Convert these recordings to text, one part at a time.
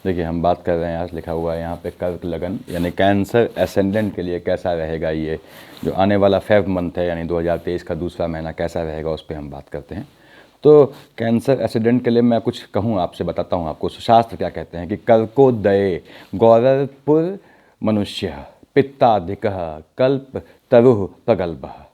देखिए हम बात कर रहे हैं, आज लिखा हुआ है यहाँ पे कर्क लगन यानी कैंसर एसेंडेंट के लिए कैसा रहेगा ये जो आने वाला फेब मंथ है यानी 2023 का दूसरा महीना कैसा रहेगा, उस पर हम बात करते हैं। तो कैंसर एसेंडेंट के लिए मैं कुछ कहूँ आपसे, बताता हूँ आपको शास्त्र क्या कहते हैं कि कर्कोदये गौरवपुर मनुष्य पित्ताधिक कल्प तरुः प्रगल्भः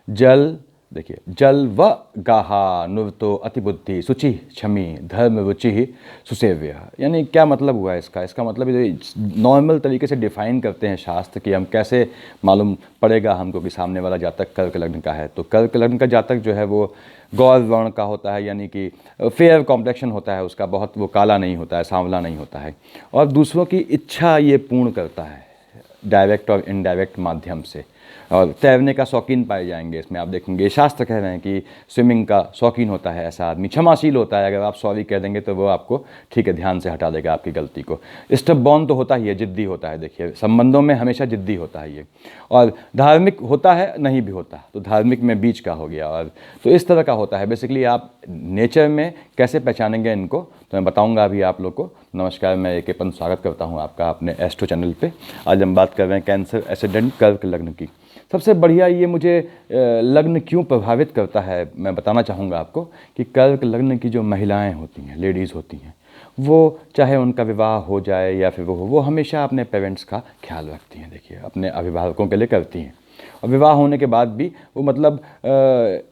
जल, देखिए जल व गाहा नुवतो अतिबुद्धि शुचि क्षमी धर्म रुचि सुसेव्य। यानी क्या मतलब हुआ इसका? इसका मतलब ये नॉर्मल तरीके से डिफाइन करते हैं शास्त्र कि हम कैसे मालूम पड़ेगा हमको कि सामने वाला जातक कर्क लग्न का है। तो कर्क लग्न का जातक जो है वो गौर वर्ण का होता है, यानी कि फेयर कॉम्प्लेक्शन होता है उसका, बहुत वो काला नहीं होता है, सांवला नहीं होता है, और दूसरों की इच्छा ये पूर्ण करता है डायरेक्ट और इनडायरेक्ट माध्यम से। और तैरने का शौकीन पाए जाएंगे इसमें, आप देखेंगे शास्त्र कह रहे हैं कि स्विमिंग का शौकीन होता है ऐसा आदमी, क्षमाशील होता है, अगर आप सॉरी कह देंगे तो वो आपको ठीक है ध्यान से हटा देगा आपकी गलती को। स्टबबॉर्न तो होता ही है, जिद्दी होता है, देखिए संबंधों में हमेशा जिद्दी होता है ये, और धार्मिक होता है, नहीं भी होता, तो धार्मिक में बीच का हो गया, और तो इस तरह का होता है। बेसिकली आप नेचर में कैसे पहचानेंगे इनको तो मैं बताऊंगा अभी आप लोग को। नमस्कार, मैं ए.के. पंत स्वागत करता हूं आपका अपने एस्ट्रो चैनल पे। आज हम बात कर रहे हैं कैंसर एसेंडेंट कर्क लग्न की। सबसे बढ़िया ये मुझे लग्न क्यों प्रभावित करता है मैं बताना चाहूँगा आपको कि कर्क लग्न की जो महिलाएं होती हैं, लेडीज़ होती हैं, वो चाहे उनका विवाह हो जाए या फिर वो हमेशा अपने पेरेंट्स का ख्याल रखती हैं। देखिए अपने अभिभावकों के लिए करती हैं, और विवाह होने के बाद भी वो मतलब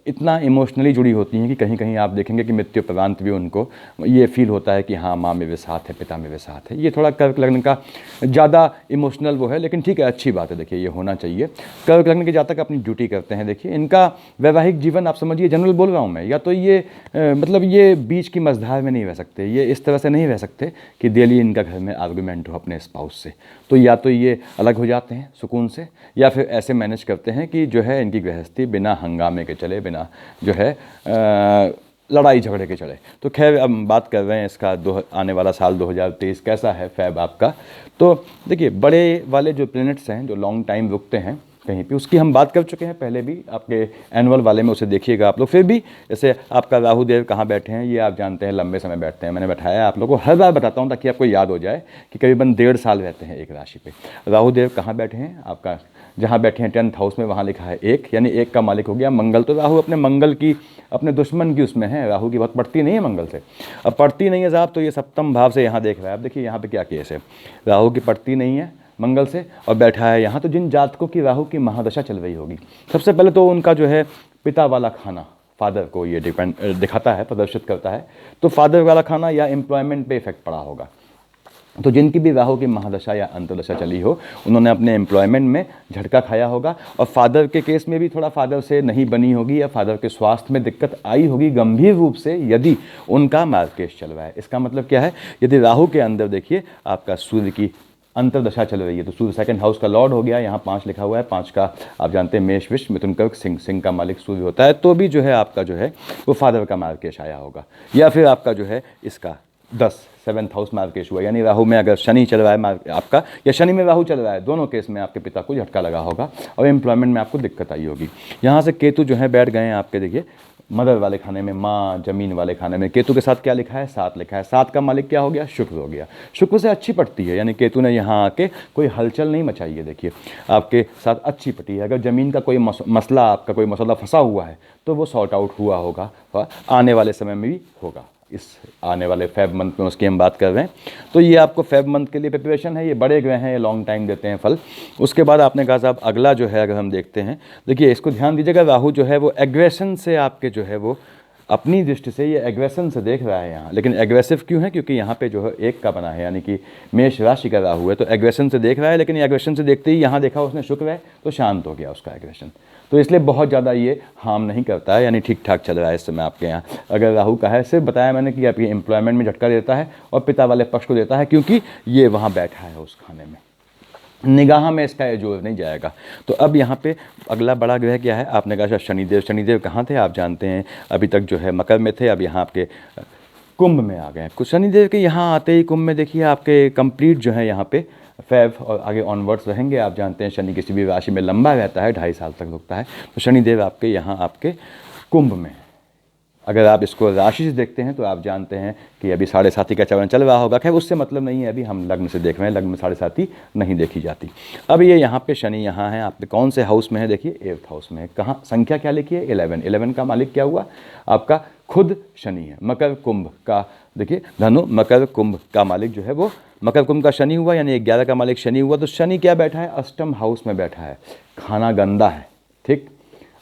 इतना इमोशनली जुड़ी होती हैं कि कहीं कहीं आप देखेंगे कि मृत्यु उपरांत भी उनको ये फील होता है कि हाँ माँ मेरे साथ है, पिता मेरे साथ है। ये थोड़ा कर्क लग्न का ज़्यादा इमोशनल वो है, लेकिन ठीक है, अच्छी बात है, देखिए ये होना चाहिए। कर्क लग्न के जातक अपनी ड्यूटी करते हैं। देखिए इनका वैवाहिक जीवन आप समझिए, जनरल बोल रहा हूँ मैं, या तो ये मतलब ये बीच की मझधार में नहीं रह सकते, ये इस तरह से नहीं रह सकते कि डेली इनका घर में आर्गूमेंट हो अपने स्पाउस से। तो या तो ये अलग हो जाते हैं सुकून से, या फिर ऐसे मैनेज करते हैं कि जो है इनकी गृहस्थी बिना हंगामे के चले, बिना जो है लड़ाई झगड़े के चले। तो खैर अब बात कर रहे हैं इसका आने वाला साल 2023 कैसा है फैब आपका। तो देखिए बड़े वाले जो प्लैनेट्स हैं जो लॉन्ग टाइम रुकते हैं कहीं पे, उसकी हम बात कर चुके हैं पहले भी, आपके एनुअल वाले में उसे देखिएगा आप लोग। फिर भी जैसे आपका राहु देव कहाँ बैठे हैं ये आप जानते हैं, लंबे समय बैठते हैं, मैंने बैठाया आप लोगों को, हर बार बताता हूँ ताकि आपको याद हो जाए कि करीबन 1.5 साल रहते हैं एक राशि पे। राहु देव कहाँ बैठे हैं आपका, जहाँ बैठे हैं 10th हाउस में, वहाँ लिखा है 1, यानी 1 का मालिक हो गया मंगल। तो राहु अपने मंगल की, अपने दुश्मन की उसमें है, राहु की बहुत पड़ती नहीं है मंगल से। अब पड़ती नहीं है साहब, तो ये सप्तम भाव से यहाँ देख रहा है। अब देखिए यहाँ पे क्या केस है, राहु की पड़ती नहीं है मंगल से और बैठा है यहाँ। तो जिन जातकों की राहु की महादशा चल रही होगी, सबसे पहले तो उनका जो है पिता वाला खाना, फादर को ये दिखाता है, प्रदर्शित करता है। तो फादर वाला खाना या एम्प्लॉयमेंट पे इफेक्ट पड़ा होगा। तो जिनकी भी राहु की महादशा या अंतर्दशा चली हो, उन्होंने अपने एम्प्लॉयमेंट में झटका खाया होगा, और फादर के केस में भी थोड़ा फादर से नहीं बनी होगी, या फादर के स्वास्थ्य में दिक्कत आई होगी गंभीर रूप से, यदि उनका मार्केश चल रहा है। इसका मतलब क्या है, यदि राहु के अंदर देखिए आपका सूर्य की अंतर्दशा चल रही है, तो सूर्य 2nd हाउस का लॉर्ड हो गया, यहाँ 5 लिखा हुआ है, 5 का आप जानते हैं मेष विष मिथुन कर्क सिंह, सिंह का मालिक सूर्य होता है। तो भी जो है आपका जो है वो फादर का मार्केश आया होगा, या फिर आपका जो है इसका 7th हाउस मार्केश हुआ, यानी राहु में अगर शनि चल रहा है आपका, या शनि में राहु चल रहा है, दोनों केस में आपके पिता को झटका लगा होगा और एम्प्लॉयमेंट में आपको दिक्कत आई होगी। यहाँ से केतु जो है बैठ गए हैं आपके, देखिए मदर वाले खाने में, माँ जमीन वाले खाने में। केतु के साथ क्या लिखा है, 7 लिखा है। 7 का मालिक क्या हो गया, शुक्र हो गया। शुक्र से अच्छी पड़ती है, यानी केतु ने यहाँ आके कोई हलचल नहीं मचाई है। देखिए आपके साथ अच्छी पटी है। अगर ज़मीन का कोई मसला, आपका कोई मसला फंसा हुआ है, तो वो सॉर्ट आउट हुआ होगा, आने वाले समय में भी होगा। इस आने वाले फेब मंथ में उसकी हम बात कर रहे हैं। तो ये आपको फेब मंथ के लिए प्रिपरेशन है। ये बड़े ग्रह हैं, ये लॉन्ग टाइम देते हैं फल। उसके बाद आपने कहा साहब अगला जो है अगर हम देखते हैं, देखिए इसको ध्यान दीजिएगा, राहु जो है वो एग्रेशन से आपके जो है वो अपनी दृष्टि से ये एग्रेशन से देख रहा है यहाँ। लेकिन एग्रेसिव क्यों है, क्योंकि यहाँ पे जो है 1 का बना है, यानी कि मेष राशि का राहु है, तो एग्रेशन से देख रहा है। लेकिन एग्रेशन से देखते ही यहाँ देखा उसने शुक्र है, तो शांत हो गया उसका एग्रेशन। तो इसलिए बहुत ज़्यादा ये हार्म नहीं करता है, यानी ठीक ठाक चल रहा है इस समय आपके यहाँ। अगर राहु का है, सिर्फ बताया मैंने कि आपकी एम्प्लॉयमेंट में झटका देता है और पिता वाले पक्ष को देता है, क्योंकि ये वहाँ बैठा है उस खाने में, निगाह में इसका ये जोर नहीं जाएगा। तो अब यहाँ पे अगला बड़ा ग्रह क्या है, आपने कहा शनिदेव। शनिदेव कहाँ थे, आप जानते हैं अभी तक जो है मकर में थे, अब यहाँ आपके कुंभ में आ गए हैं। कुछ शनिदेव के यहाँ आते ही कुंभ में देखिए आपके कंप्लीट जो है यहाँ पे फेब और आगे ऑनवर्ड्स रहेंगे। आप जानते हैं शनि किसी भी राशि में लंबा रहता है, 2.5 साल तक रुकता है। तो शनिदेव आपके यहाँ आपके कुंभ में अगर आप इसको राशि से देखते हैं तो आप जानते हैं कि अभी साढ़े साथी का चरण चल रहा होगा। खैर उससे मतलब नहीं है, अभी हम लग्न से देख रहे हैं, लग्न में साढ़े साथी नहीं देखी जाती। अब ये यहाँ पे शनि यहाँ है, आप कौन से हाउस में है देखिए, 8th हाउस में है। कहाँ, संख्या क्या लिखी है, 11। 11 का मालिक क्या हुआ आपका, खुद शनि है। मकर कुंभ का देखिए, धनु मकर कुंभ का मालिक जो है वो मकर कुंभ का शनि हुआ, यानी 11 का मालिक शनि हुआ। तो शनि क्या बैठा है, अष्टम हाउस में बैठा है, खाना गंदा है, ठीक,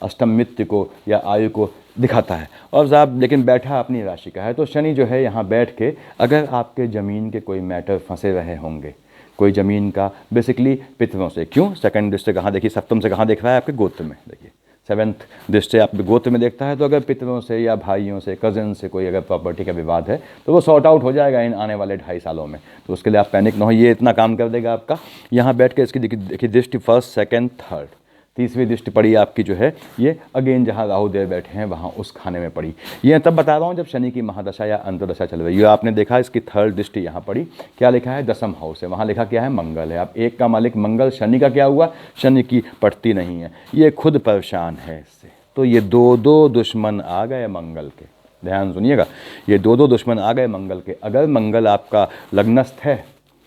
अष्टम मित्र को या आयु को दिखाता है। और साहब लेकिन बैठा अपनी राशि का है। तो शनि जो है यहाँ बैठ के, अगर आपके ज़मीन के कोई मैटर फंसे रहे होंगे, कोई ज़मीन का बेसिकली पितरों से, क्यों, सेकंड दृष्टि कहाँ देखिए, सप्तम से कहाँ देख रहा है, आपके गोत्र में देखिए, 7th दृष्टि आप गोत्र में देखता है। तो अगर पितरों से या भाइयों से, कज़न से कोई अगर प्रॉपर्टी का विवाद है तो वो सॉर्ट आउट हो जाएगा इन आने वाले 2.5 सालों में। तो उसके लिए आप पैनिक ना हो, ये इतना काम कर देगा आपका। यहाँ बैठ के इसकी देखिए दृष्टि 1st, 2nd, 3rd, तीसरी दृष्टि पड़ी आपकी जो है ये अगेन जहाँ राहु देव बैठे हैं वहाँ उस खाने में पड़ी। ये तब बता रहा हूँ जब शनि की महादशा या अंतर्दशा चल रही है। आपने देखा इसकी 3rd दृष्टि यहाँ पड़ी, क्या लिखा है, 10th हाउस है, वहाँ लिखा क्या है, मंगल है। अब 1 का मालिक मंगल, शनि का क्या हुआ, शनि की पड़ती नहीं है, ये खुद परेशान है इससे। तो ये दो दुश्मन आ गए मंगल के, ध्यान सुनिएगा, ये दो दुश्मन आ गए मंगल के। अगर मंगल आपका लग्नस्थ है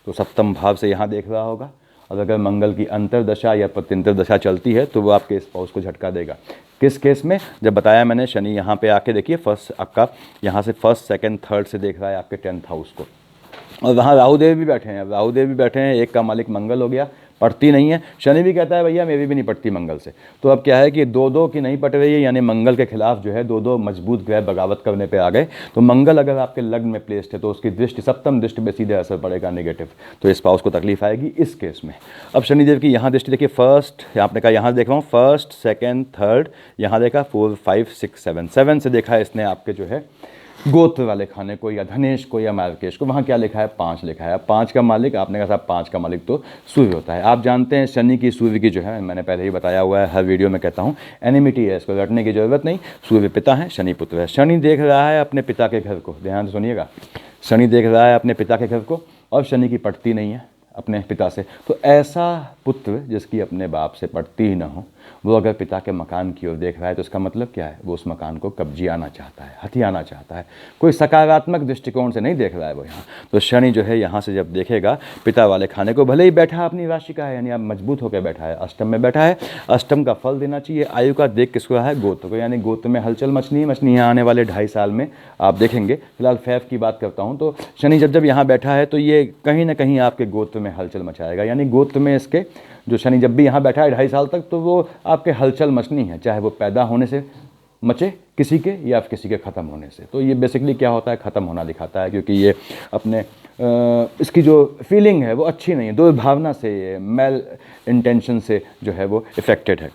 तो सप्तम भाव से यहाँ देख रहा होगा, और अगर मंगल की अंतर्दशा या प्रत्यंतर दशा चलती है तो वो आपके स्पाउस को झटका देगा। किस केस में, जब बताया मैंने शनि यहाँ पे आके देखिए फर्स्ट आपका यहाँ से 1st, 2nd, 3rd से देख रहा है आपके 10th हाउस को, और वहाँ राहुदेव भी बैठे हैं। राहुदेव भी बैठे हैं, 1 का मालिक मंगल हो गया, पड़ती नहीं है। शनि भी कहता है भैया मेरी भी नहीं पड़ती मंगल से। तो अब क्या है कि 2 की नहीं पट रही है, यानी मंगल के खिलाफ जो है 2 मजबूत ग्रह बगावत करने पे आ गए। तो मंगल अगर आपके लग्न में प्लेस्ड है तो उसकी दृष्टि सप्तम दृष्टि पे सीधे असर पड़ेगा नेगेटिव, तो स्पाउस को तकलीफ आएगी इस केस में। अब शनिदेव की यहाँ दृष्टि देखिए, फर्स्ट आपने कहा यहाँ देख रहा हूँ 1st, 2nd, 3rd, यहाँ देखा 4, 5, 6, 7, 7 से देखा है इसने आपके जो है गोत्र वाले खाने को या धनेश को या मार्केश को, वहाँ क्या लिखा है, 5 लिखा है। 5 का मालिक आपने कहा साहब 5 का मालिक तो सूर्य होता है। आप जानते हैं शनि की सूर्य की जो है, मैंने पहले ही बताया हुआ है, हर वीडियो में कहता हूँ, एनिमिटी है, इसको रटने की ज़रूरत नहीं। सूर्य पिता है, शनि पुत्र है। शनि देख रहा है अपने पिता के घर को, ध्यान से सुनिएगा, शनि देख रहा है अपने पिता के घर को, और शनि की पटती नहीं है अपने पिता से। तो ऐसा पुत्र जिसकी अपने बाप से पटती ही ना हो, वो अगर पिता के मकान की ओर देख रहा है तो इसका मतलब क्या है, वो उस मकान को कब्जियाना चाहता है, हथियाना चाहता है, कोई सकारात्मक दृष्टिकोण से नहीं देख रहा है वो यहाँ। तो शनि जो है यहाँ से जब देखेगा पिता वाले खाने को, भले ही बैठा अपनी राशि का है, यानी आप मजबूत होकर बैठा है, अष्टम में बैठा है, अष्टम का फल देना चाहिए। आयु का देख किसको है, गोत्र को, यानी गोत्र में हलचल मचनी है आने वाले 2.5 साल में आप देखेंगे। फिलहाल फैफ की बात करता हूँ, तो शनि जब यहाँ बैठा है तो ये कहीं ना कहीं आपके गोत्र में हलचल मचाएगा, यानी गोत्र में इसके जो शनि जब भी यहाँ बैठा है 2.5 साल तक, तो वो आपके हलचल मचनी है, चाहे वो पैदा होने से मचे किसी के या किसी के ख़त्म होने से। तो ये बेसिकली क्या होता है, ख़त्म होना दिखाता है, क्योंकि ये अपने इसकी जो फीलिंग है वो अच्छी नहीं है, दुर्भावना से, ये मेल इंटेंशन से जो है वो इफेक्टेड है।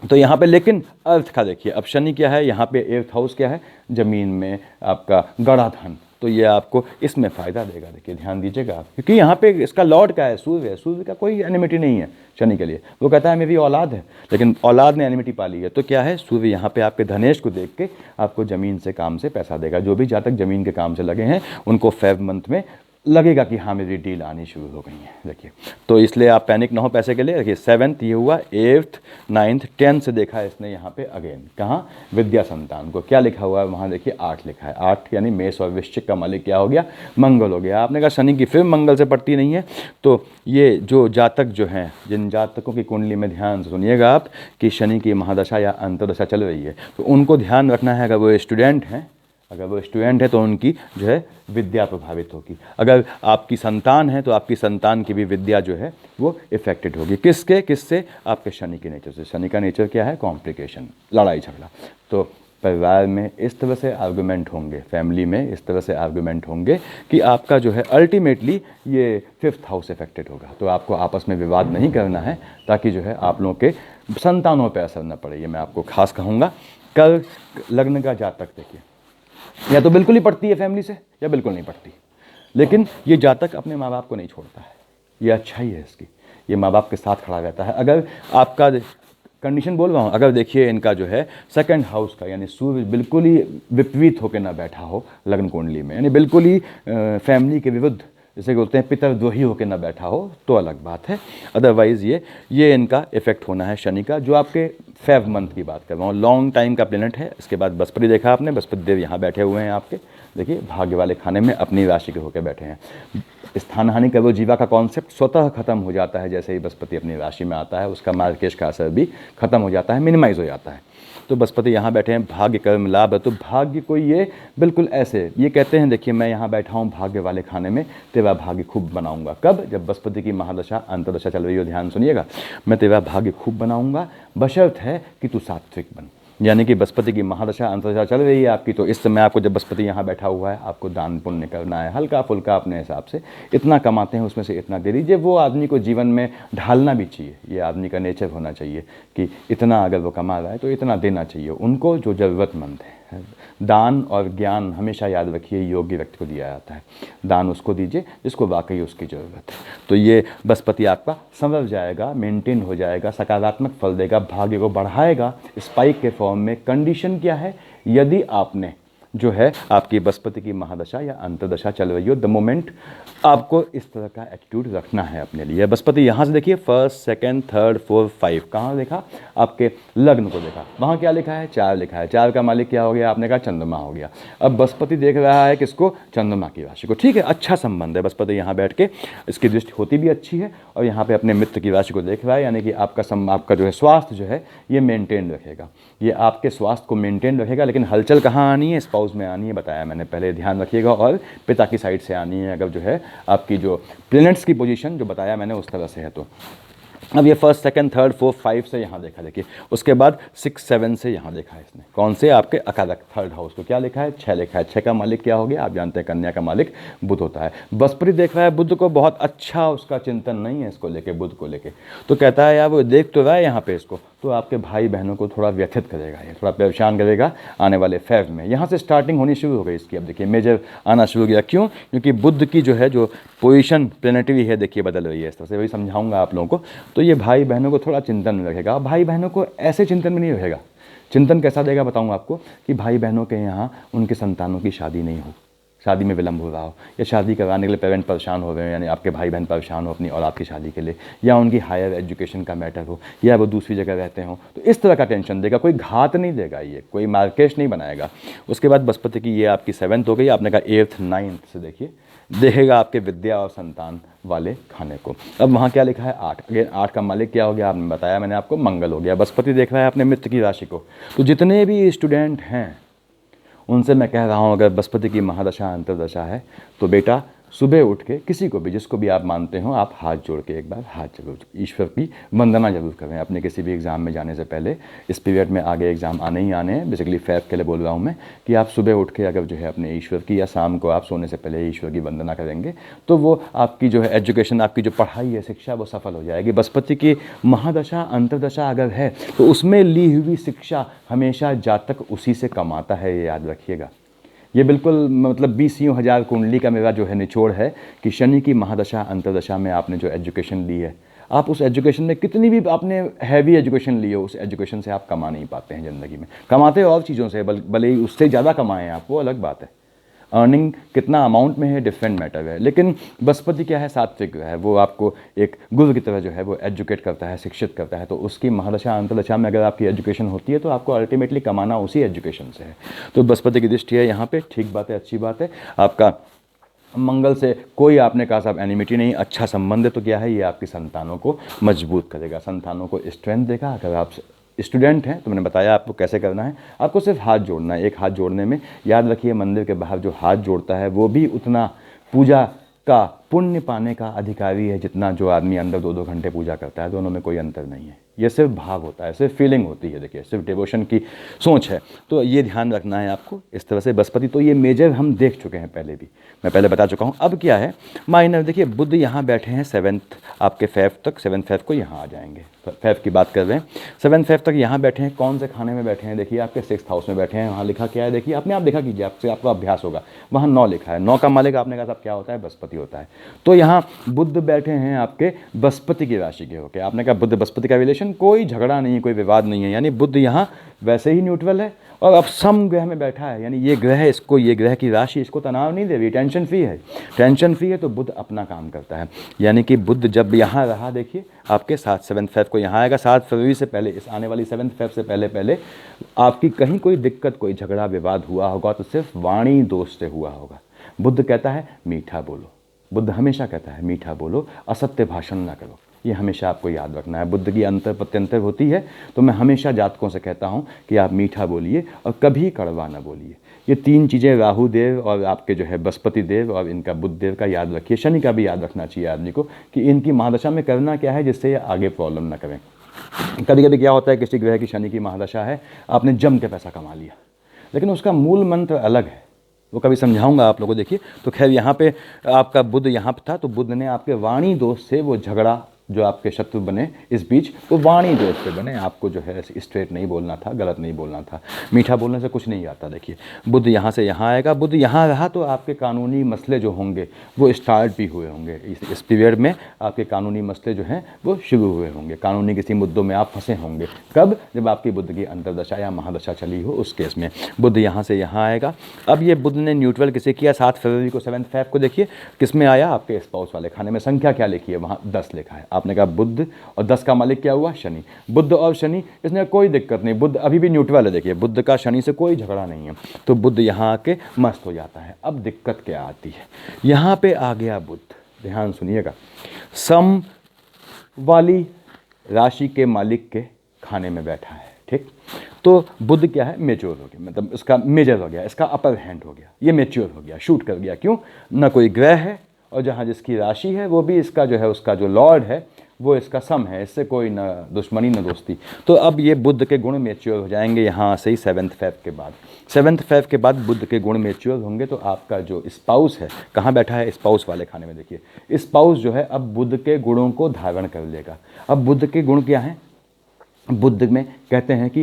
तो यहाँ पे लेकिन अर्थ का देखिए, अब शनि क्या है यहाँ पे, 8th हाउस क्या है, ज़मीन में आपका गड़ा धन, तो ये आपको इसमें फ़ायदा देगा। देखिए ध्यान दीजिएगा आप, क्योंकि यहाँ पे इसका लॉर्ड का है सूर्य है, सूर्य का कोई एनिमिटी नहीं है शनि के लिए। वो कहता है मेरी औलाद है, लेकिन औलाद ने एनिमिटी पाली है, तो क्या है, सूर्य यहाँ पे आपके धनेश को देख के आपको ज़मीन से काम से पैसा देगा। जो भी जातक ज़मीन के काम से लगे हैं उनको फेब मंथ में लगेगा कि हाँ मेरी डील आनी शुरू हो गई है। देखिए तो इसलिए आप पैनिक ना हो पैसे के लिए। देखिए 7th ये हुआ, 8th, 9th, 10th से देखा है इसने यहाँ पे अगेन, कहाँ, विद्या संतान को। क्या लिखा हुआ है वहाँ देखिए, 8 लिखा है। 8 यानी मेष और वृश्चिक का मालिक क्या हो गया, मंगल हो गया। आपने कहा शनि की फिर मंगल से पड़ती नहीं है, तो ये जो जातक जो हैं, जिन जातकों की कुंडली में ध्यान से सुनिएगा आप कि शनि की महादशा या अंतर्दशा चल रही है, तो उनको ध्यान रखना है। अगर वो स्टूडेंट हैं, अगर वो स्टूडेंट है तो उनकी जो है विद्या प्रभावित होगी। अगर आपकी संतान है तो आपकी संतान की भी विद्या जो है वो इफेक्टेड होगी। किससे, आपके शनि के नेचर से। शनि का नेचर क्या है, कॉम्प्लिकेशन, लड़ाई झगड़ा। तो परिवार में इस तरह से आर्गूमेंट होंगे, फैमिली में इस तरह से आर्गूमेंट होंगे कि आपका जो है अल्टीमेटली ये 5th हाउस इफेक्टेड होगा। तो आपको आपस में विवाद नहीं करना है, ताकि जो है आप लोगों के संतानों पर असर न पड़े। ये मैं आपको खास कहूँगा। कल लग्न का जातक देखिए, या तो बिल्कुल ही पढ़ती है फैमिली से या बिल्कुल नहीं पढ़ती, लेकिन ये जातक अपने माँ बाप को नहीं छोड़ता है। ये अच्छाई है इसकी, ये माँ बाप के साथ खड़ा रहता है। अगर आपका कंडीशन बोल रहा हूँ, अगर देखिए इनका जो है 2nd हाउस का, यानी सूर्य बिल्कुल ही विपरीत होकर ना बैठा हो लग्न कुंडली में, यानी बिल्कुल ही फैमिली के विरुद्ध जैसे बोलते हैं पितरद्रोही होकर ना बैठा हो तो अलग बात है। अदरवाइज़ ये इनका इफेक्ट होना है शनि का, जो आपके फेब मंथ की बात कर रहा हूँ, लॉन्ग टाइम का प्लेनेट है। इसके बाद बृहस्पति देखा आपने, बृहस्पति देव यहाँ बैठे हुए हैं आपके, देखिए भाग्य वाले खाने में अपनी राशि के होकर बैठे हैं। स्थान हानि का वो जीवा का कॉन्सेप्ट स्वतः खत्म हो जाता है जैसे ही बृहस्पति अपनी राशि में आता है, उसका मार्केश का असर भी खत्म हो जाता है, मिनिमाइज हो जाता है। तो बृहस्पति यहाँ बैठे हैं, भाग्य कर्म लाभ है। तो भाग्य को ये बिल्कुल ऐसे ये कहते हैं, देखिए मैं यहाँ बैठा हूँ भाग्य वाले खाने में, तेरा भाग्य खूब बनाऊंगा। कब? जब बृहस्पति की महादशा अंतर्दशा चल रही हो, ध्यान सुनिएगा। मैं तेरा भाग्य खूब बनाऊंगा, बशर्त है कि तू सात्विक बन। यानी कि बृहस्पति की महादशा अंतर्दशा चल रही है आपकी, तो इस समय आपको जब बृहस्पति यहाँ बैठा हुआ है, आपको दान पुण्य करना है, हल्का फुल्का अपने हिसाब से इतना कमाते हैं उसमें से इतना दे दीजिए। वो आदमी को जीवन में ढालना भी चाहिए, ये आदमी का नेचर होना चाहिए कि इतना अगर वो कमा रहा है तो इतना देना चाहिए उनको जो ज़रूरतमंद है। दान और ज्ञान हमेशा याद रखिए योग्य व्यक्ति को दिया जाता है, दान उसको दीजिए जिसको वाकई उसकी ज़रूरत है। तो ये बृहस्पति आपका संभल जाएगा, मेंटेन हो जाएगा, सकारात्मक फल देगा, भाग्य को बढ़ाएगा स्पाइक के फॉर्म में। कंडीशन क्या है? यदि आपने जो है आपकी बृहस्पति की महादशा या अंतर्दशा चल रही हो, द मोमेंट आपको इस तरह का एटीट्यूड रखना है अपने लिए। बृहस्पति यहाँ से देखिए 1st, 2nd, 3rd, 4th, 5 कहाँ देखा? आपके लग्न को देखा। वहाँ क्या लिखा है? 4 लिखा है। 4 का मालिक क्या हो गया? आपने कहा चंद्रमा हो गया। अब बृहस्पति देख रहा है किसको? चंद्रमा की राशि को। ठीक है, अच्छा संबंध है। बृहस्पति यहाँ बैठ के इसकी दृष्टि होती भी अच्छी है और यहाँ पे अपने मित्र की राशि को देख रहा है, यानी कि आपका जो है स्वास्थ्य जो है ये मेंटेन रखेगा, ये आपके स्वास्थ्य को मेंटेन रखेगा। लेकिन हलचल कहाँ आनी है? स्पाउस में आनी है, बताया मैंने पहले, ध्यान रखिएगा। और पिता की साइड से आनी है, अगर जो है आपकी जो प्लैनेट्स की पोजीशन जो बताया मैंने उस तरह से है। तो अब ये 1st, 2nd, 3rd, 4th, 5 से यहाँ देखा, देखिए उसके बाद 6, 7 से यहाँ देखा है इसने। कौन से? आपके अकारक 3rd हाउस को। क्या लिखा है? 6 लिखा है। 6 का मालिक क्या हो गया? आप जानते हैं कन्या का मालिक बुध होता है। बृहस्पति देख रहा है बुध को, बहुत अच्छा उसका चिंतन नहीं है इसको लेके, बुध को लेके। तो कहता है यार वो देख तो रहा है यहाँ पे इसको, तो आपके भाई बहनों को थोड़ा व्यथित करेगा, ये थोड़ा परेशान करेगा आने वाले फेब में। यहाँ से स्टार्टिंग होनी शुरू हो गई इसकी। अब देखिए मेजर आना शुरू हो गया। क्यों? क्योंकि बुध की जो है जो पोजीशन प्लेनेटरी है देखिए बदल रही है इस तरह से, वही समझाऊंगा आप लोगों को। तो ये भाई बहनों को थोड़ा चिंतन में रखेगा। भाई बहनों को ऐसे चिंतन में नहीं रखेगा। चिंतन कैसा देगा बताऊंगा आपको, कि भाई बहनों के यहाँ उनके संतानों की शादी नहीं हो, शादी में विलंब हो रहा हो, या शादी कराने के लिए पेरेंट परेशान हो रहे हैं, यानी आपके भाई बहन परेशान हो अपनी औलाद की शादी के लिए, या उनकी हायर एजुकेशन का मैटर हो, या वो दूसरी जगह रहते हो, तो इस तरह का टेंशन देगा। कोई घात नहीं देगा, ये कोई मार्केश नहीं बनाएगा। उसके बाद बृहस्पति की ये आपकी 7th हो गई, आपने कहा 8th, 9th से देखिए देखेगा आपके विद्या और संतान वाले खाने को। अब वहाँ क्या लिखा है? 8। अगेन 8 का मालिक क्या हो गया? आपने बताया मैंने आपको, मंगल हो गया। बृहस्पति देख रहा है अपने मित्र की राशि को। तो जितने भी स्टूडेंट हैं उनसे मैं कह रहा हूँ, अगर बृहस्पति की महादशा अंतर्दशा है तो बेटा सुबह उठ के किसी को भी, जिसको भी आप मानते हो, आप हाथ जोड़ के एक बार हाथ जरूर ईश्वर की वंदना जरूर करें अपने किसी भी एग्ज़ाम में जाने से पहले। इस पीरियड में आगे एग्ज़ाम आने ही आने हैं, बेसिकली फेब के लिए बोल रहा हूँ मैं, कि आप सुबह उठ के अगर जो है अपने ईश्वर की, या शाम को आप सोने से पहले ईश्वर की वंदना करेंगे, तो वो आपकी जो है एजुकेशन, आपकी जो पढ़ाई है, शिक्षा, वो सफल हो जाएगी। बृहस्पति की महादशा अंतर्दशा अगर है तो उसमें ली हुई शिक्षा हमेशा जातक उसी से कमाता है, ये याद रखिएगा। ये बिल्कुल मतलब 20,000 कुंडली का मेरा जो है निचोड़ है कि शनि की महादशा अंतर्दशा में आपने जो एजुकेशन ली है, आप उस एजुकेशन में कितनी भी आपने हैवी एजुकेशन ली हो, उस एजुकेशन से आप कमा नहीं पाते हैं ज़िंदगी में। कमाते और चीज़ों से, भले ही उससे ज़्यादा कमाएं आप, वो अलग बात है। अर्निंग कितना अमाउंट में है डिफरेंट मैटर है। लेकिन बृहस्पति क्या है? सात्विक है। वो आपको एक गुरु की तरह जो है वो एजुकेट करता है, शिक्षित करता है। तो उसकी महादशा अंतर्दशा में अगर आपकी एजुकेशन होती है तो आपको अल्टीमेटली कमाना उसी एजुकेशन से है। तो बृहस्पति की दृष्टि है यहाँ पे, ठीक बात है, अच्छी बात है। आपका मंगल से कोई, आपने कहा साहब एनिमिटी नहीं, अच्छा संबंध है। तो क्या है? ये आपकी संतानों को मजबूत करेगा, संतानों को स्ट्रेंथ देगा। अगर आप स्टूडेंट हैं तो मैंने बताया आपको कैसे करना है। आपको सिर्फ हाथ जोड़ना है। एक हाथ जोड़ने में याद रखिए, मंदिर के बाहर जो हाथ जोड़ता है वो भी उतना पूजा का पुण्य पाने का अधिकारी है जितना जो आदमी अंदर 2-2 घंटे पूजा करता है। दोनों में कोई अंतर नहीं है। ये सिर्फ भाव होता है, सिर्फ फीलिंग होती है, देखिए सिर्फ डिवोशन की सोच है। तो ये ध्यान रखना है आपको इस तरह से। बृहस्पति तो ये मेजर हम देख चुके हैं पहले भी, मैं पहले बता चुका हूँ। अब क्या है? माइनर। देखिए बुध यहाँ बैठे हैं 7th आपके फेब तक, 7th फेब को यहाँ आ जाएंगे। फेब की बात कर रहे हैं, 7th फेब तक यहाँ बैठे हैं। कौन से खाने में बैठे हैं? देखिए आपके 6th हाउस में बैठे हैं। वहाँ लिखा क्या है? देखिए अपने आप देखा कीजिए, आपसे आपका अभ्यास होगा। वहाँ 9 लिखा है। 9 का मालिक आपने कहा साहब क्या होता है? बृहस्पति होता है। तो यहाँ बुध बैठे हैं आपके बृहस्पति की राशि के होके। आपने कहा बुध बृहस्पति का रिलेशन, कोई झगड़ा नहीं है, कोई विवाद नहीं है, यानी बुध यहाँ वैसे ही न्यूट्रल है और अब सम ग्रह में बैठा है, यानी ये ग्रह इसको, ये ग्रह की राशि इसको तनाव नहीं दे रही, टेंशन फ्री है। टेंशन फ्री है तो बुध अपना काम करता है, यानी कि बुध जब यहाँ रहा, देखिए आपके 7 फेब को यहाँ आएगा, 7 फरवरी से पहले, इस आने वाली 7 फेब से पहले पहले आपकी कहीं कोई दिक्कत, कोई झगड़ा विवाद हुआ होगा तो सिर्फ वाणी दोष से हुआ होगा। बुध कहता है मीठा बोलो, बुध हमेशा कहता है मीठा बोलो, असत्य भाषण ना करो, ये हमेशा आपको याद रखना है। बुध की अंतर प्रत्यंतर होती है, तो मैं हमेशा जातकों से कहता हूँ कि आप मीठा बोलिए और कभी कड़वा ना बोलिए। ये 3 चीज़ें राहु देव और आपके जो है बृहस्पति देव और इनका बुध देव का याद रखिए। शनि का भी याद रखना चाहिए आदमी को कि इनकी महादशा में करना क्या है जिससे ये आगे प्रॉब्लम ना करें। कभी कभी क्या होता है, किसी ग्रह की शनि की महादशा है, आपने जम के पैसा कमा लिया, लेकिन उसका मूल मंत्र अलग है, वो कभी समझाऊंगा आप लोगों को। देखिए तो खैर यहाँ पे आपका बुध यहाँ पे था, तो बुध ने आपके वाणी दोष से वो झगड़ा जो आपके शत्रु बने इस बीच, वो वाणी दोष से बने। आपको जो है स्ट्रेट नहीं बोलना था, गलत नहीं बोलना था, मीठा बोलने से कुछ नहीं आता। देखिए बुध यहाँ से यहाँ आएगा, बुध यहाँ रहा तो आपके कानूनी मसले जो होंगे वो स्टार्ट भी हुए होंगे। इस पीरियड में आपके कानूनी मसले जो हैं वो शुरू हुए होंगे, कानूनी किसी मुद्दों में आप फंसे होंगे। कब? जब आपकी बुध की अंतरदशा या महादशा चली हो, उस केस में बुध यहाँ से यहाँ आएगा। अब ये बुध ने न्यूट्रल किसे किया? 7 फरवरी को 7 फेब को। देखिए किस में आया? आपके स्पाउस वाले खाने में। संख्या क्या लिखी है? वहाँ 10 लिखा है। आपने कहा बुध, और 10 का मालिक क्या हुआ? शनि। बुध और शनि, इसमें कोई दिक्कत नहीं, बुध अभी भी न्यूट्रल है। देखिए बुध का शनि से कोई झगड़ा नहीं है, तो बुध यहाँ आके मस्त हो जाता है। अब दिक्कत क्या आती है? यहाँ पे आ गया बुध, ध्यान सुनिएगा, सम वाली राशि के मालिक के खाने में बैठा है, ठीक। तो बुध क्या है? मेच्योर हो गया, मतलब इसका मेजर हो गया, इसका अपर हैंड हो गया, ये मेच्योर हो गया, शूट कर गया। क्यों? ना कोई ग्रह है, और जहाँ जिसकी राशि है वो भी इसका जो है, उसका जो लॉर्ड है वो इसका सम है, इससे कोई ना दुश्मनी ना दोस्ती। तो अब ये बुध के गुण मेच्योर हो जाएंगे यहाँ से ही 7 फेब के बाद। 7 फेब के बाद बुध के गुण मेच्योर होंगे, तो आपका जो स्पाउस है कहाँ बैठा है? स्पाउस वाले खाने में। देखिए स्पाउस जो है अब बुध के गुणों को धारण कर लेगा। अब बुध के गुण क्या हैं? बुध में कहते हैं कि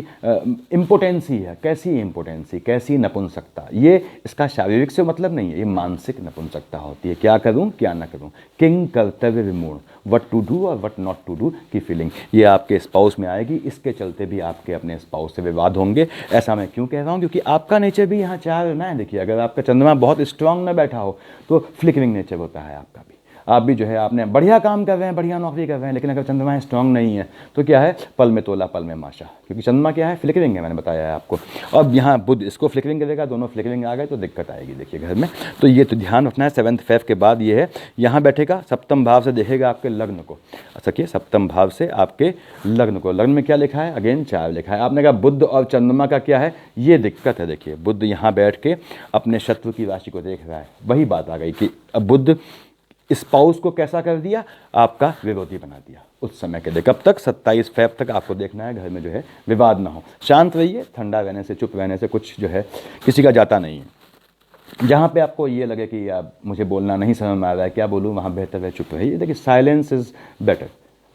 इम्पोटेंसी है। कैसी इम्पोटेंसी? कैसी नपुंसकता? ये इसका शारीरिक से मतलब नहीं है, ये मानसिक नपुंसकता होती है। क्या करूं क्या ना करूं, किंग कर्तव्य विमूढ़, व्हाट टू डू और व्हाट नॉट टू डू की फीलिंग, ये आपके स्पाउस में आएगी। इसके चलते भी आपके अपने स्पाउस से विवाद होंगे। ऐसा मैं क्यों कह रहा हूँ? क्योंकि आपका नेचर भी यहाँ 4 ना है। देखिए अगर आपका चंद्रमा बहुत स्ट्रांग ना बैठा हो तो फ्लिकरिंग नेचर होता है आपका भी। आप भी जो है आपने बढ़िया काम कर रहे हैं, बढ़िया नौकरी कर रहे हैं, लेकिन अगर चंद्रमा स्ट्रांग नहीं है तो क्या है? पल में तोला पल में माशा, क्योंकि चंद्रमा क्या है? फ्लिकरिंग है, मैंने बताया है आपको। अब यहाँ बुध इसको फ्लिकरिंग करेगा, दोनों फ्लिकरिंग आ गए तो दिक्कत आएगी। देखिए घर में, तो ये तो ध्यान रखना है। 7 फेब के बाद ये है, यहाँ बैठेगा, सप्तम भाव से देखेगा आपके लग्न को। सकिए सप्तम भाव से आपके लग्न को, लग्न में क्या लिखा है? अगेन 4 लिखा है। आपने कहा बुध और चंद्रमा का क्या है? ये दिक्कत है। देखिए बुध यहाँ बैठ के अपने शत्रु की राशि को देख रहा है। वही बात आ गई कि अब बुध स्पाउस को कैसा कर दिया? आपका विरोधी बना दिया उस समय के लिए। कब तक? 27 फेब तक आपको देखना है घर में जो है विवाद ना हो। शांत रहिए, ठंडा रहने से, चुप रहने से कुछ जो है किसी का जाता नहीं है। जहाँ पे आपको ये लगे कि यार मुझे बोलना नहीं समझ में आ रहा है, क्या बोलूँ, वहाँ बेहतर है चुप रहिए। देखिए साइलेंस इज़ बेटर।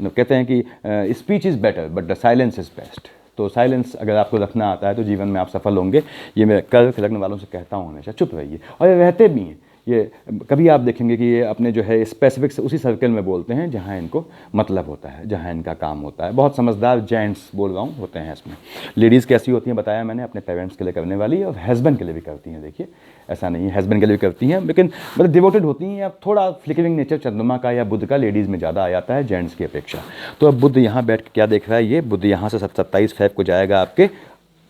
कहते हैं कि speech is better but the silence is best. तो साइलेंस अगर आपको रखना आता है तो जीवन में आप सफल होंगे। ये मैं कर्क लग्न वालों से कहता हूँ हमेशा, चुप रहिए। और ये रहते भी हैं। ये कभी आप देखेंगे कि ये अपने जो है स्पेसिफिक उसी सर्कल में बोलते हैं जहाँ इनको मतलब होता है, जहाँ इनका काम होता है। बहुत समझदार जेंट्स बोल रहा हूँ होते हैं इसमें। लेडीज़ कैसी होती हैं बताया मैंने, अपने पेरेंट्स के लिए करने वाली, और हस्बैंड के लिए भी करती हैं। देखिए ऐसा नहीं है, हस्बैंड के लिए भी करती हैं, लेकिन मतलब डिवोटेड होती हैं। अब थोड़ा फ्लिकरिंग नेचर चंद्रमा का या बुध का लेडीज़ में ज़्यादा आ जाता है जेंट्स की अपेक्षा। तो अब बुध यहाँ बैठ के क्या देख रहा है? ये बुध यहाँ से 27 फेब को जाएगा आपके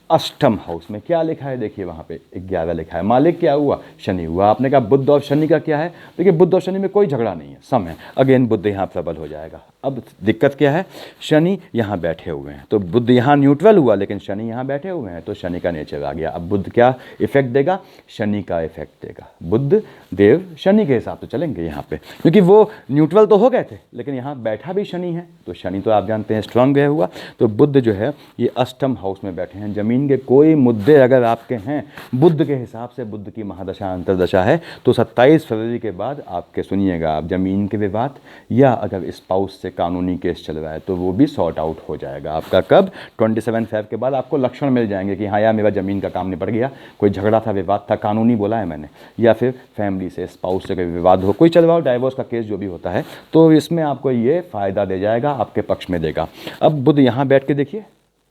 अष्टम हाउस में। क्या लिखा है? देखिए वहाँ पे 11 लिखा है। मालिक क्या हुआ? शनि हुआ। आपने कहा बुध और शनि का क्या है? देखिए बुध और शनि में कोई झगड़ा नहीं है, सम है। अगेन बुध यहाँ प्रबल हो जाएगा। अब दिक्कत क्या है? शनि यहाँ बैठे हुए हैं, तो बुध यहाँ न्यूट्रल हुआ लेकिन शनि यहाँ बैठे हुए हैं, तो शनि का नेचर आ गया। अब बुध क्या इफेक्ट देगा? शनि का इफेक्ट देगा। बुध देव शनि के हिसाब से चलेंगे यहाँ पे, क्योंकि वो न्यूट्रल तो हो गए थे लेकिन यहाँ बैठा भी शनि है, तो शनि तो आप जानते हैं स्ट्रांग ग्रह हुआ। तो बुध जो है ये अष्टम हाउस में बैठे हैं। जमीन के कोई मुद्दे अगर आपके हैं, बुध के हिसाब से, बुध की महादशा अंतरदशा है, तो 27 फरवरी के बाद आपके, सुनिएगा आप, जमीन के विवाद या अगर स्पाउस से कानूनी केस चल रहा है तो वो भी सॉर्ट आउट हो जाएगा आपका। कब? 27 फेब के बाद आपको लक्षण मिल जाएंगे कि हाँ यार मेरा ज़मीन का काम निपट गया, कोई झगड़ा था, विवाद था, कानूनी बोला है मैंने, या फिर फैमिली से, स्पाउस से कोई विवाद हो, कोई चल रहा हो, डाइवोर्स का केस जो भी होता है, तो इसमें आपको ये फ़ायदा दे जाएगा, आपके पक्ष में देगा। अब बुध यहाँ बैठ के देखिए,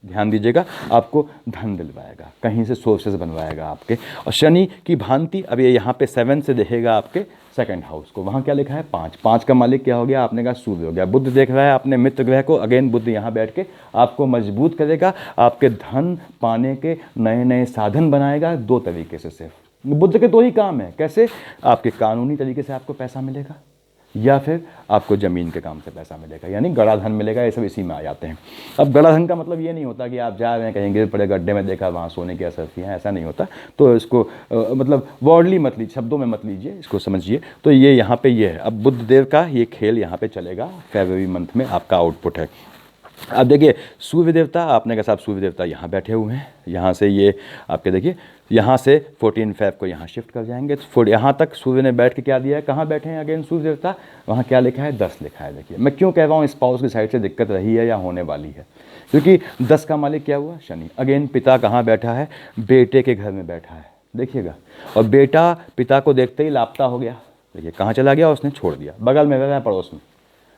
ध्यान दीजिएगा, आपको धन दिलवाएगा, कहीं से सोर्सेज बनवाएगा आपके। और शनि की भांति अब ये यहाँ पे 7 से देखेगा आपके सेकंड हाउस को, वहाँ क्या लिखा है 5, 5 का मालिक क्या हो गया आपने कहा सूर्य हो गया। बुध देख रहा है अपने मित्र ग्रह को, अगेन बुध यहाँ बैठ के आपको मजबूत करेगा, आपके धन पाने के नए नए साधन बनाएगा। 2 तरीके से, सिर्फ बुध के 2 ही काम है। कैसे? आपके कानूनी तरीके से आपको पैसा मिलेगा, या फिर आपको ज़मीन के काम से पैसा मिलेगा, यानी गड़ा धन मिलेगा। ये सब इसी में आ जाते हैं। अब गड़ा धन का मतलब ये नहीं होता कि आप जा रहे हैं कहीं गिर पड़े गड्ढे में, देखा वहाँ सोने की असरफियाँ, ऐसा नहीं होता। तो इसको मतलब वर्डली मत लीजिए, शब्दों में मत लीजिए, इसको समझिए। तो ये यहाँ पे ये है। अब बुध देव का ये खेल यहाँ पे चलेगा, फरवरी मंथ में आपका आउटपुट है। अब देखिए सूर्य देवता, आपने कहा साहब सूर्य देवता यहाँ बैठे हुए हैं, यहाँ से ये आपके देखिए यहाँ से 14 फेब को यहाँ शिफ्ट कर जाएंगे। तो यहाँ तक सूर्य ने बैठ के क्या दिया है, कहाँ बैठे हैं अगेन सूर्य देवता, वहाँ क्या लिखा है 10 लिखा है। देखिए मैं क्यों कह रहा हूँ स्पाउस की साइड से दिक्कत रही है या होने वाली है, क्योंकि 10 का मालिक क्या हुआ शनि। अगेन पिता कहाँ बैठा है, बेटे के घर में बैठा है, देखिएगा। और बेटा पिता को देखते ही लापता हो गया, देखिए कहाँ चला गया, उसने छोड़ दिया, बगल में रह रहा है पड़ोस में।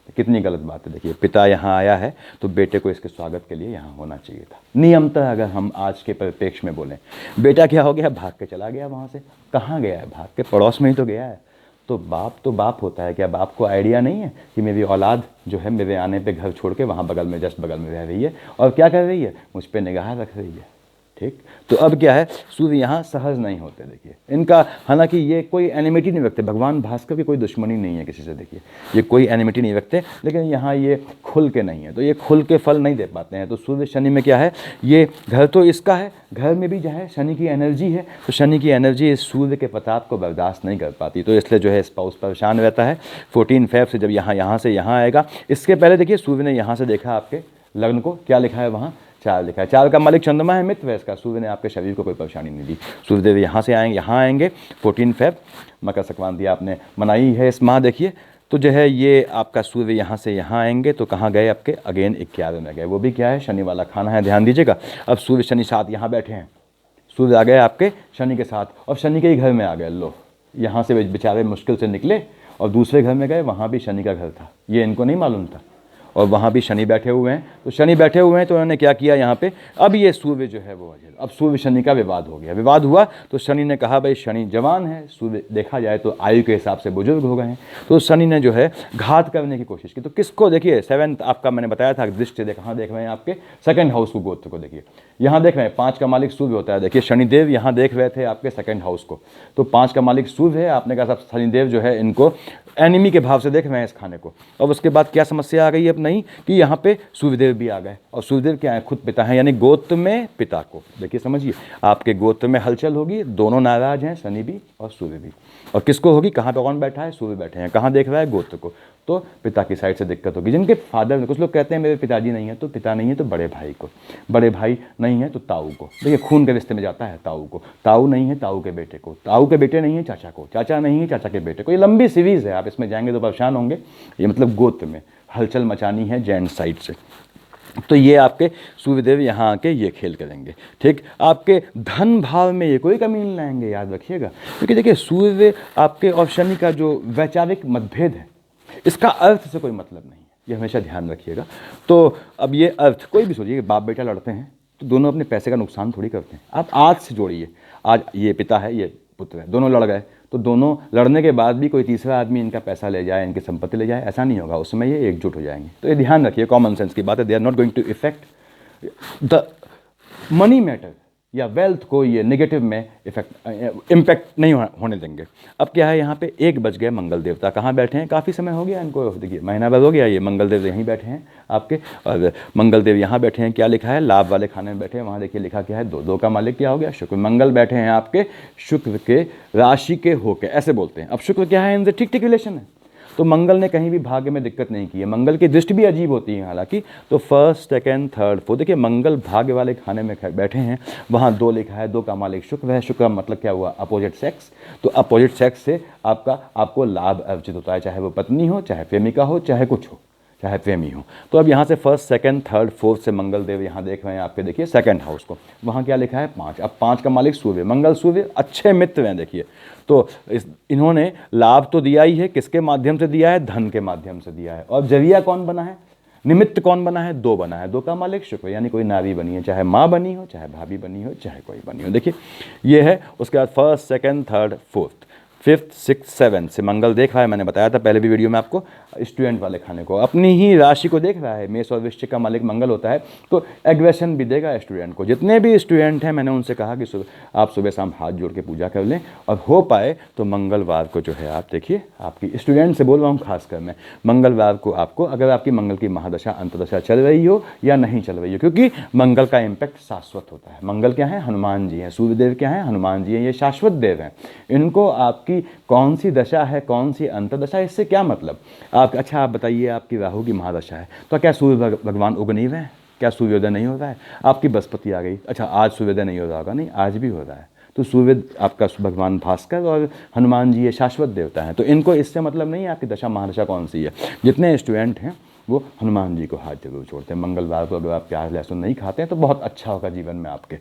कितनी गलत बात है। देखिए पिता यहाँ आया है तो बेटे को इसके स्वागत के लिए यहाँ होना चाहिए था नियमतः। अगर हम आज के परिप्रेक्ष्य में बोलें, बेटा क्या हो गया, भाग के चला गया वहाँ से। कहाँ गया है, भाग के पड़ोस में ही तो गया है। तो बाप होता है। क्या बाप को आइडिया नहीं है कि मेरी औलाद जो है मेरे आने पे घर छोड़ के वहाँ बगल में, जस्ट बगल में रह रही है और क्या कर रही है, मुझ पर निगाह रख रही है। ठीक, तो अब क्या है, सूर्य यहाँ सहज नहीं होते। देखिए इनका, हालांकि ये कोई एनिमिटी नहीं रखते, भगवान भास्कर की कोई दुश्मनी नहीं है किसी से, देखिए ये कोई एनिमिटी नहीं रखते, लेकिन यहाँ ये खुल के नहीं है, तो ये खुल के फल नहीं दे पाते हैं। तो सूर्य शनि में क्या है, ये घर तो इसका है, घर में भी जो है शनि की एनर्जी है, तो शनि की एनर्जी इस सूर्य के प्रताप को बर्दाश्त नहीं कर पाती, तो इसलिए जो है स्पाउस परेशान रहता है। 14 फेब से जब यहाँ से यहाँ आएगा, इसके पहले देखिए सूर्य ने यहाँ से देखा आपके लग्न को, क्या लिखा है वहाँ 4 लिखा है। 4 का मालिक चंद्रमा है, मित्र है इसका। सूर्य ने आपके शरीर को कोई परेशानी नहीं दी। सूर्यदेव यहाँ से आएंगे, यहाँ आएंगे 14 फेब। मकर संक्रांति आपने मनाई है इस माह। देखिए तो जो है ये आपका सूर्य यहाँ से यहाँ आएंगे तो कहाँ गए आपके, अगेन 11 में गए। वो भी क्या है, शनि वाला खाना है, ध्यान दीजिएगा। अब सूर्य शनि साथ यहाँ बैठे हैं, सूर्य आ गए आपके शनि के साथ और शनि के ही घर में आ गए। लो यहाँ से बेचारे मुश्किल से निकले और दूसरे घर में गए, वहाँ भी शनि का घर था, ये इनको नहीं मालूम था, और वहाँ भी शनि बैठे हुए हैं। तो शनि बैठे हुए हैं तो उन्होंने क्या किया यहाँ पे, अब ये सूर्य जो है वो, अब सूर्य शनि का विवाद हो गया। विवाद हुआ तो शनि ने कहा भाई शनि जवान है, सूर्य देखा जाए तो आयु के हिसाब से बुजुर्ग हो गए हैं, तो शनि ने जो है घात करने की कोशिश की। तो किसको, देखिए 7 आपका मैंने बताया था दृष्टि, कहाँ देख रहे हैं आपके सेकंड हाउस को, गोत्र को। देखिए यहाँ देख रहे हैं 5 का मालिक सूर्य होता है। देखिए शनिदेव यहाँ देख रहे थे आपके सेकंड हाउस को, तो 5 का मालिक सूर्य है। आपने कहा सब शनिदेव जो है इनको एनिमी के भाव से देख रहे हैं इस खाने को। अब उसके बाद क्या समस्या आ गई अब नहीं कि यहाँ पे सूर्यदेव भी आ गए, और सूर्यदेव क्या है, खुद पिता है, यानी गोत्र में पिता को। देखिए समझिए, आपके गोत्र में हलचल होगी, दोनों नाराज हैं, शनि भी और सूर्य भी। और किसको होगी, कहाँ पे कौन बैठा है, सूर्य बैठे हैं, कहाँ देख रहा है, गोत्र को, तो पिता की साइड से दिक्कत होगी। जिनके फादर, कुछ लोग कहते हैं मेरे पिताजी नहीं है, तो पिता नहीं है तो बड़े भाई को, बड़े भाई नहीं है तो ताऊ को। देखिए खून के रिश्ते में जाता है ताऊ को, ताऊ नहीं है ताऊ के बेटे को, ताऊ के बेटे नहीं है चाचा को, चाचा नहीं है चाचा के बेटे को। ये लंबी सीरीज है, आप इसमें जाएंगे तो परेशान होंगे। ये मतलब गोत्र में हलचल मचानी है जेंट साइड से। तो ये आपके सूर्यदेव यहाँ आके ये खेल करेंगे। ठीक, आपके धन भाव में ये कोई कमी नहीं लाएंगे, याद रखिएगा। क्योंकि देखिए सूर्य आपके और शनि का जो वैचारिक मतभेद है, इसका अर्थ से कोई मतलब नहीं है, ये हमेशा ध्यान रखिएगा। तो अब ये अर्थ, कोई भी सोचिए, बाप बेटा लड़ते हैं तो दोनों अपने पैसे का नुकसान थोड़ी करते हैं। आप आज से जोड़िए, आज ये पिता है ये पुत्र है, दोनों लड़ गए, तो दोनों लड़ने के बाद भी कोई तीसरा आदमी इनका पैसा ले जाए, इनकी संपत्ति ले जाए, ऐसा नहीं होगा। उस समय ये एकजुट हो जाएंगे। तो ये ध्यान रखिए, कॉमन सेंस की बात है। They are not going to affect the money matter या वेल्थ को, ये नेगेटिव में इम्पैक्ट नहीं होने देंगे। अब क्या है, यहाँ पे 1 बज गए, मंगल देवता कहाँ बैठे हैं, काफ़ी समय हो गया इनको, देखिए महीना भर हो गया, ये मंगल देव यहीं बैठे हैं आपके, और मंगल देव यहाँ बैठे हैं। क्या लिखा है, लाभ वाले खाने में बैठे हैं, वहाँ देखिए लिखा क्या है, 2 का मालिक क्या हो गया, शुक्र। मंगल बैठे हैं आपके शुक्र के राशि के होके, ऐसे बोलते हैं। अब शुक्र क्या है, इनसे ठीक ठीक रिलेशन है, तो मंगल ने कहीं भी भाग्य में दिक्कत नहीं की है। मंगल की दृष्टि भी अजीब होती है हालांकि। तो 1st, 2nd, 3rd, 4, देखिए मंगल भाग्य वाले खाने में बैठे हैं, वहाँ 2 लिखा है, 2 का मालिक शुक्र है। शुक्र मतलब क्या हुआ, अपोजिट सेक्स। तो अपोजिट सेक्स से आपको लाभ अर्जित होता है, चाहे वो पत्नी हो, चाहे प्रेमिका हो, चाहे कुछ हो, चाहे प्रेमी हो। तो अब यहाँ से फर्स्ट, सेकंड, थर्ड, फोर्थ से मंगल देव यहाँ देख रहे हैं आपके, देखिए सेकंड हाउस को, वहाँ क्या लिखा है 5। अब 5 का मालिक सूर्य, मंगल सूर्य अच्छे मित्र हैं देखिए। तो इन्होंने लाभ तो दिया ही है, किसके माध्यम से दिया है, धन के माध्यम से दिया है। और जरिया कौन बना है, निमित्त कौन बना है, 2 बना है। 2 का मालिक शुक्र, यानी कोई नारी बनी है, चाहे माँ बनी हो, चाहे भाभी बनी हो, चाहे कोई बनी हो। देखिए ये है। उसके बाद first, second, third, fourth, fifth, six, seven से मंगल देख रहा है। मैंने बताया था पहले भी वीडियो में आपको, स्टूडेंट वाले खाने को, अपनी ही राशि को देख रहा है। मेष और वृश्चिक का मालिक मंगल होता है, तो एग्रेशन भी देगा स्टूडेंट को। जितने भी स्टूडेंट हैं मैंने उनसे कहा कि आप सुबह शाम हाथ जोड़ के पूजा कर लें, और हो पाए तो मंगलवार को जो है आप देखिए, आपकी स्टूडेंट से बोल रहा हूँ खासकर मैं, मंगलवार को आपको, अगर आपकी मंगल की महादशा अंतदशा चल रही हो या नहीं चल रही हो, क्योंकि मंगल का इम्पैक्ट शाश्वत होता है। मंगल क्या है, हनुमान जी हैं। सूर्यदेव क्या है, हनुमान जी हैं। ये शाश्वत देव हैं। इनको आपकी कौन सी दशा है, कौन सी अंतदशा, इससे क्या मतलब। आप अच्छा आप बताइए, आपकी राहु की महादशा है, तो क्या सूर्य भगवान उग नहीं रहे हैं, क्या सूर्योदय नहीं हो रहा है। आपकी बृहस्पति आ गई, अच्छा आज सूर्योदय नहीं हो रहा होगा, नहीं आज भी हो रहा है। तो सूर्य आपका भगवान भास्कर और हनुमान जी ये शाश्वत देवता हैं, तो इनको इससे मतलब नहीं है आपकी दशा महादशा कौन सी है। जितने स्टूडेंट हैं वो हनुमान जी को हाथ जरूर जोड़ते हैं। मंगलवार को अगर आप प्याज लहसुन नहीं खाते हैं तो बहुत अच्छा होगा जीवन में आपके।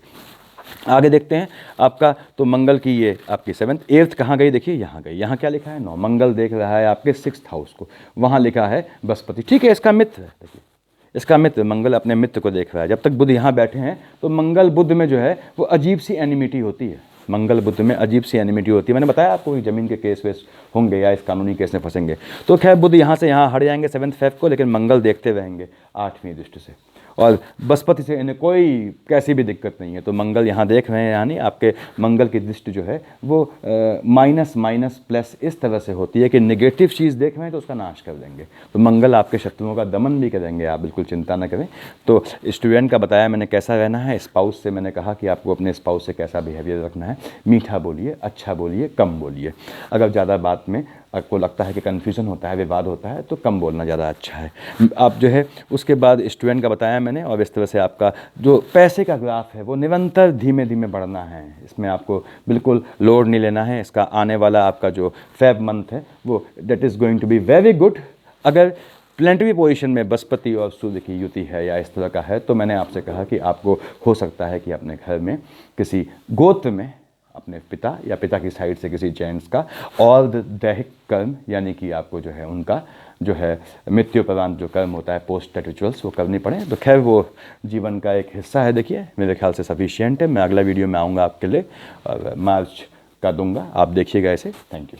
आगे देखते हैं आपका, तो मंगल की ये आपकी 7th, 8th कहाँ गई, देखिए यहाँ गई। यहाँ क्या लिखा है 9, मंगल देख रहा है आपके 6th हाउस को, वहाँ लिखा है बृहस्पति। ठीक है, इसका मित्र है, देखिए इसका मित्र मंगल अपने मित्र को देख रहा है। जब तक बुध यहाँ बैठे हैं तो मंगल बुध में जो है वो अजीब सी एनिमिटी होती है। मंगल बुध में अजीब सी एनिमिटी होती है। मैंने बताया आपको ज़मीन के केस वेस होंगे या इस कानूनी केस में फंसेंगे, तो खैर बुध यहाँ से यहाँ हट जाएंगे 7 फेब को, लेकिन मंगल देखते रहेंगे 8वीं दृष्टि से, और बृहस्पति से इन्हें कोई कैसी भी दिक्कत नहीं है। तो मंगल यहाँ देख रहे हैं, यानी आपके मंगल की दृष्टि जो है वो माइनस माइनस प्लस इस तरह से होती है कि नेगेटिव चीज़ देख रहे हैं तो उसका नाश कर देंगे। तो मंगल आपके शत्रुओं का दमन भी करेंगे, आप बिल्कुल चिंता न करें। तो स्टूडेंट का बताया मैंने कैसा रहना है। स्पाउस से मैंने कहा कि आपको अपने स्पाउस से कैसा बिहेवियर रखना है। मीठा बोलिए, अच्छा बोलिए, कम बोलिए। अगर ज़्यादा बात में आपको लगता है कि कन्फ्यूज़न होता है, विवाद होता है, तो कम बोलना ज़्यादा अच्छा है। आप जो है उसके बाद स्टूडेंट का बताया मैंने, और इस तरह से आपका जो पैसे का ग्राफ है वो निरंतर धीमे धीमे बढ़ना है। इसमें आपको बिल्कुल लोड नहीं लेना है। इसका आने वाला आपका जो फेब मंथ है वो that is going to be very good. अगर प्लेनेटरी पोजीशन में बृहस्पति और सूर्य की युति है या इस तरह का है, तो मैंने आपसे कहा कि आपको हो सकता है कि अपने घर में किसी गोत्र में अपने पिता या पिता की साइड से किसी जेंट्स का और दैहिक कर्म, यानी कि आपको जो है उनका जो है मृत्युपरांत जो कर्म होता है, पोस्ट डेथ रिचुअल्स, वो करनी पड़े। तो खैर वो जीवन का एक हिस्सा है। देखिए मेरे ख्याल से सफिशिएंट है। मैं अगला वीडियो में आऊँगा आपके लिए और मार्च का दूंगा, आप देखिएगा इसे। Thank you.